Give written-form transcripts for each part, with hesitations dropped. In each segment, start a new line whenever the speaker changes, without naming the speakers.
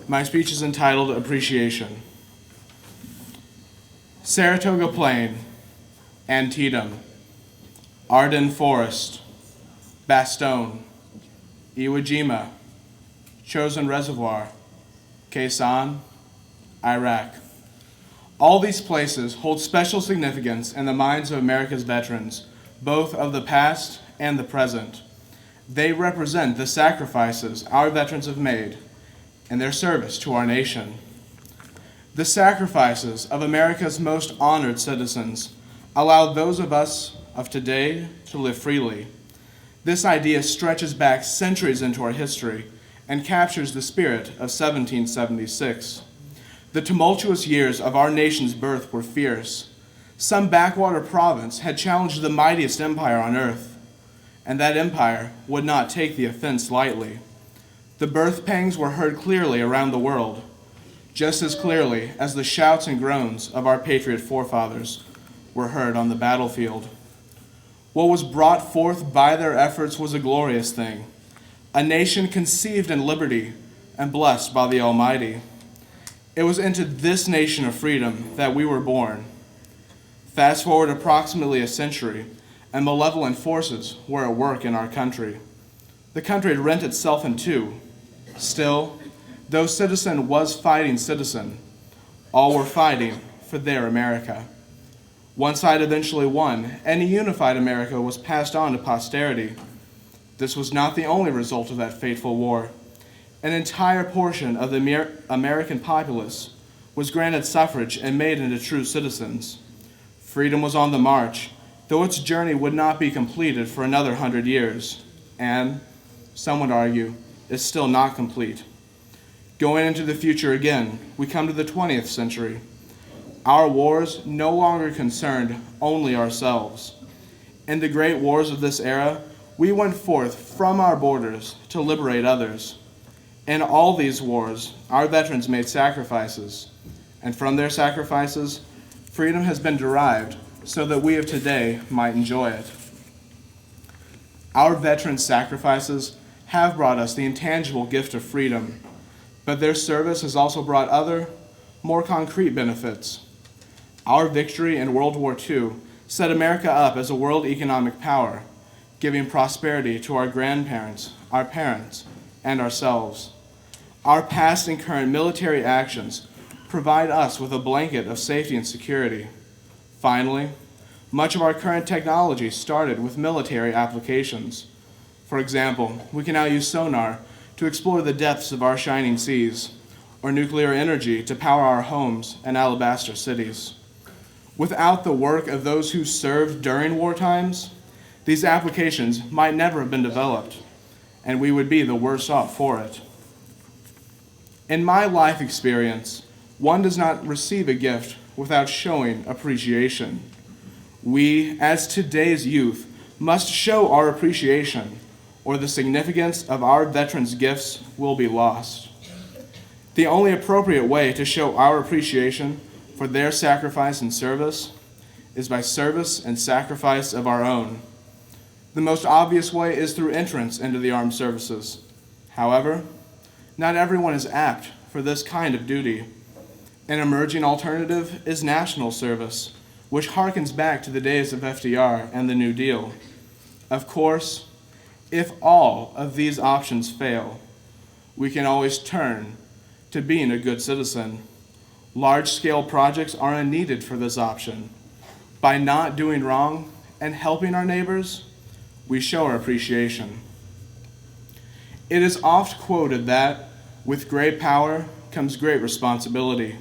My speech is entitled Appreciation. Saratoga Plain, Antietam, Arden Forest, Bastogne, Iwo Jima, Chosin Reservoir, Khe Sanh, Iraq. All these places hold special significance in the minds of America's veterans, both of the past and the present. They represent the sacrifices our veterans have made in their service to our nation. The sacrifices of America's most honored citizens allow those of us of today to live freely. This idea stretches back centuries into our history and captures the spirit of 1776. The tumultuous years of our nation's birth were fierce. Some backwater province had challenged the mightiest empire on earth, and that empire would not take the offense lightly. The birth pangs were heard clearly around the world, just as clearly as the shouts and groans of our patriot forefathers were heard on the battlefield. What was brought forth by their efforts was a glorious thing, a nation conceived in liberty and blessed by the Almighty. It was into this nation of freedom that we were born. Fast forward approximately a century, and malevolent forces were at work in our country. The country had rent itself in two. Still, though citizen was fighting citizen, all were fighting for their America. One side eventually won, and a unified America was passed on to posterity. This was not the only result of that fateful war. An entire portion of the American populace was granted suffrage and made into true citizens. Freedom was on the march, though its journey would not be completed for another 100 years, and, some would argue, is still not complete. Going into the future again, we come to the 20th century. Our wars no longer concerned only ourselves. In the great wars of this era, we went forth from our borders to liberate others. In all these wars, our veterans made sacrifices, and from their sacrifices, freedom has been derived so that we of today might enjoy it. Our veterans' sacrifices have brought us the intangible gift of freedom, but their service has also brought other, more concrete benefits. Our victory in World War II set America up as a world economic power, giving prosperity to our grandparents, our parents, and ourselves. Our past and current military actions provide us with a blanket of safety and security. Finally, much of our current technology started with military applications. For example, we can now use sonar to explore the depths of our shining seas, or nuclear energy to power our homes and alabaster cities. Without the work of those who served during war times, these applications might never have been developed, and we would be the worse off for it. In my life experience, one does not receive a gift without showing appreciation. We, as today's youth, must show our appreciation, or the significance of our veterans' gifts will be lost. The only appropriate way to show our appreciation for their sacrifice and service is by service and sacrifice of our own. The most obvious way is through entrance into the armed services. However, not everyone is apt for this kind of duty. An emerging alternative is national service, which harkens back to the days of FDR and the New Deal. Of course, if all of these options fail, we can always turn to being a good citizen. Large-scale projects are unneeded for this option. By not doing wrong and helping our neighbors, we show our appreciation. It is oft quoted that, with great power comes great responsibility.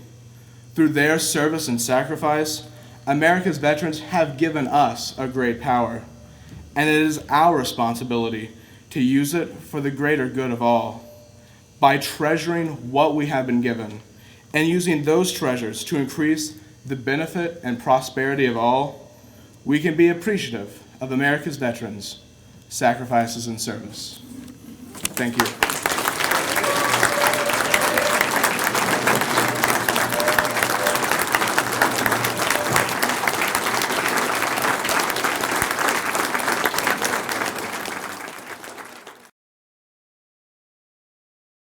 Through their service and sacrifice, America's veterans have given us a great power, and it is our responsibility to use it for the greater good of all. By treasuring what we have been given and using those treasures to increase the benefit and prosperity of all, we can be appreciative of America's veterans' sacrifices and service. Thank you.